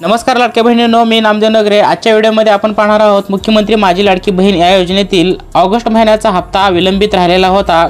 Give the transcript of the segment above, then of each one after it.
नमस्कार लाडक्या बहिणींनो, मी नामदेव नगरे। आजच्या व्हिडिओमध्ये आपण पाहणार आहोत मुख्यमंत्री माझी लाडकी बहीण या योजनेतील ऑगस्ट महिन्याचा हप्ता विलंबित राहिलेला होता।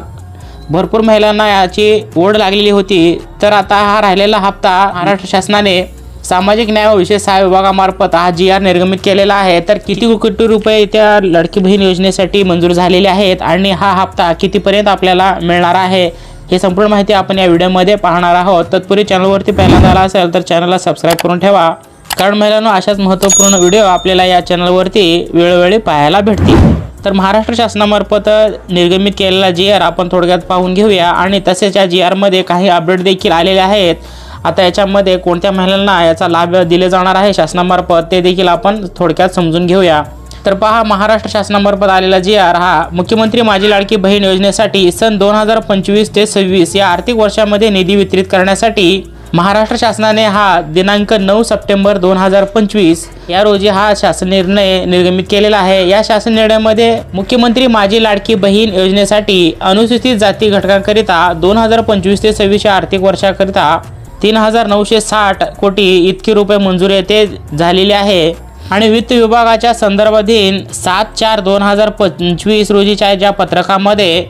भरपूर महिलांना याची ओढ लागलेली होती। तर आता हा राहिलेला हप्ता महाराष्ट्र शासनाने सामाजिक न्याय व विशेष सहाय्य विभागामार्फत हा GR निर्गमित केलेला आहे। तर किती कोटी रुपये त्या लाडकी बहीण योजनेसाठी मंजूर झालेले आहेत आणि हा हप्ता कितीपर्यंत आपल्याला मिळणार आहे हे संपूर्ण माहिती आपण या व्हिडिओमध्ये पाहणार आहोत। तत्पूर्वी चॅनलवरती पहिल्यांदा आला असेल तर चॅनलला सबस्क्राइब करून ठेवा, कारण महिलांनो अशाच महत्त्वपूर्ण व्हिडिओ आपल्याला या चॅनलवरती वेळोवेळी पाहायला भेटतील। तर महाराष्ट्र शासनामार्फत निर्गमित केलेला GR आपण थोडक्यात पाहून घेऊया आणि तसेच या GR मध्ये काही अपडेट देखील आलेले आहेत। आता याच्यामध्ये कोणत्या महिलांना याचा लाभ दिले जाणार आहे शासनामार्फत ते देखील आपण थोडक्यात समजून घेऊया। तर पहा, महाराष्ट्र शासनामार्फत आलेला GR हा मुख्यमंत्री माझी लाडकी बहीण योजनेसाठी सन 2025 ते 26 या आर्थिक वर्षामध्ये निधी वितरित करण्यासाठी महाराष्ट्र शासनाने हा दिनांक 9 सप्टेंबर 2025 या रोजी हा शासन निर्णय निर्गमित केलेला आहे। या शासन निर्णयामध्ये मुख्यमंत्री माझी लाडकी बहीण योजनेसाठी अनुसूचित जाती घटकांकरिता 2025 ते 26 या आर्थिक वर्षाकरिता 3960 कोटी इतके रुपये मंजूर येथे झालेले आहे। आणि वित्त विभागाच्या संदर्भाधीन 7/4/2025 रोजीच्या ज्या पत्रकामध्ये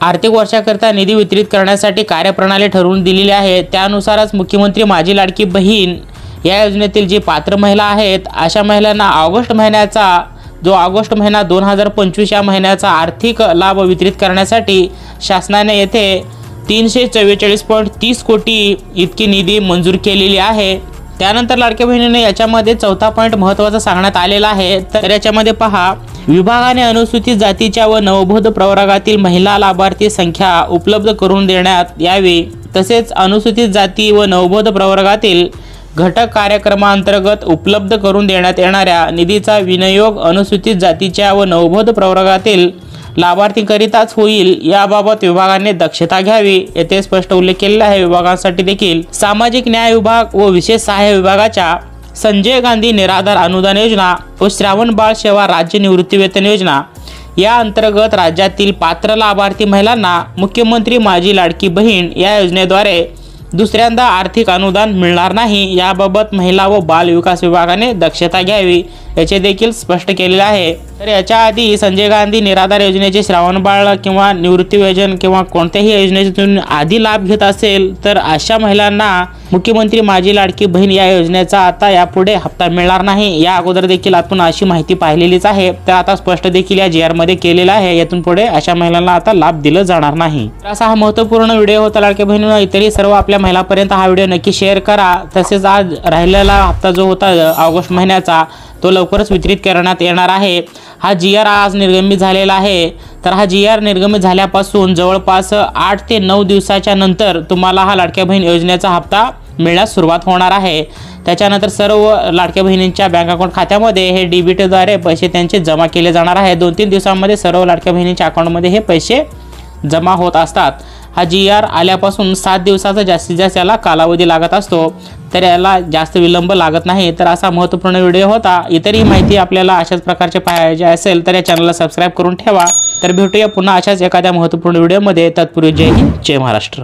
आर्थिक वर्षाकरिता निधी वितरित करण्यासाठी कार्यप्रणाली ठरवून दिलेली आहे, त्यानुसारच मुख्यमंत्री माझी लाडकी बहीण या योजनेतील जी पात्र महिला आहेत अशा महिलांना ऑगस्ट महिना 2025 या महिन्याचा आर्थिक लाभ वितरित करण्यासाठी शासनाने येथे 344.30 कोटी इतकी निधी मंजूर केलेली आहे। त्यानंतर लाडक्या बहिणीने याच्यामध्ये चौथा पॉइंट महत्त्वाचा सांगण्यात आलेला आहे। तर याच्यामध्ये पहा, विभागाने अनुसूचित जातीच्या व नवबोध प्रवर्गातील महिला लाभार्थी संख्या उपलब्ध करून देण्यात यावी, तसेच अनुसूचित जाती व नवबोध प्रवर्गातील घटक कार्यक्रमांतर्गत उपलब्ध करून देण्यात येणाऱ्या निधीचा विनियोग अनुसूचित जातीच्या व नवबोध प्रवर्गातील लाभार्थींकरिताच होईल, याबाबत विभागाने दक्षता घ्यावी येथे स्पष्ट उल्लेख केलेला आहे। विभागांसाठी देखील सामाजिक न्याय विभाग व विशेष सहाय्य विभागाच्या संजय गांधी निराधार अनुदान योजना व श्रावण बाळ सेवा राज्य निवृत्तीवेतन योजना या अंतर्गत राज्यातील पात्र लाभार्थी महिलांना मुख्यमंत्री माझी लाडकी बहीण या योजनेद्वारे दुसऱ्यांदा आर्थिक अनुदान मिळणार नाही, याबाबत महिला व बाल विकास विभागाने दक्षता घ्यावी याचे देखील स्पष्ट केलेले आहे। तर याच्या आधी संजय गांधी निराधार योजनेचे श्रावण बाळ किंवा निवृत्तीवेतन किंवा कोणत्याही योजनेतून आधी लाभ घेत असेल तर अशा महिलांना मुख्यमंत्री माझी लाडकी बहीण या योजनेचा आता यापुढे हप्ता मिळणार नाही। या अगोदर देखील आपण अशी माहिती पाहिलेलीच आहे, तर आता स्पष्ट देखील या GR मध्ये केलेला आहे। यातून पुढे अशा महिलांना आता लाभ दिला जाणार नाही। तर असा हा महत्त्वपूर्ण व्हिडिओ होता लाडक्या बहिणींनो। इतरही सर्व आपल्या महिलांपर्यंत हा व्हिडिओ नक्की शेअर करा। तसेच आज राहिलेला हप्ता जो होता ऑगस्ट महिन्याचा तो लवकरच वितरित करण्यात येणार आहे। हा GR आज निर्गमित झालेला आहे। तर हा GR निर्गमित झाल्यापासून जवळपास 8 ते 9 दिवसाच्या नंतर तुम्हाला हा लाडक्या बहीण योजनेचा हप्ता मिळण्यास सुरुवात होणार आहे। त्याच्यानंतर सर्व लाडक्या बहिणींच्या बँक अकाउंट खात्यामध्ये हे DBTद्वारे पैसे त्यांचे जमा केले जाणार आहे। 2-3 दिवसांमध्ये सर्व लाडक्या बहिणींच्या अकाउंटमध्ये हे पैसे जमा होत असतात। हा GR आल्यापासून 7 दिवसाचा जास्तीत जास्त याला कालावधी लागत असतो, तर याला जास्त विलंब लागत नाही। तर असा महत्त्वपूर्ण व्हिडिओ होता। इतरही माहिती आपल्याला अशाच प्रकारचे पाहायचे असेल तर या चॅनलला सबस्क्राइब करून ठेवा। तर भेटूया पुन्हा अशाच एखाद्या महत्त्वपूर्ण व्हिडिओमध्ये। तत्पूर्वी जय हिंद, जय महाराष्ट्र।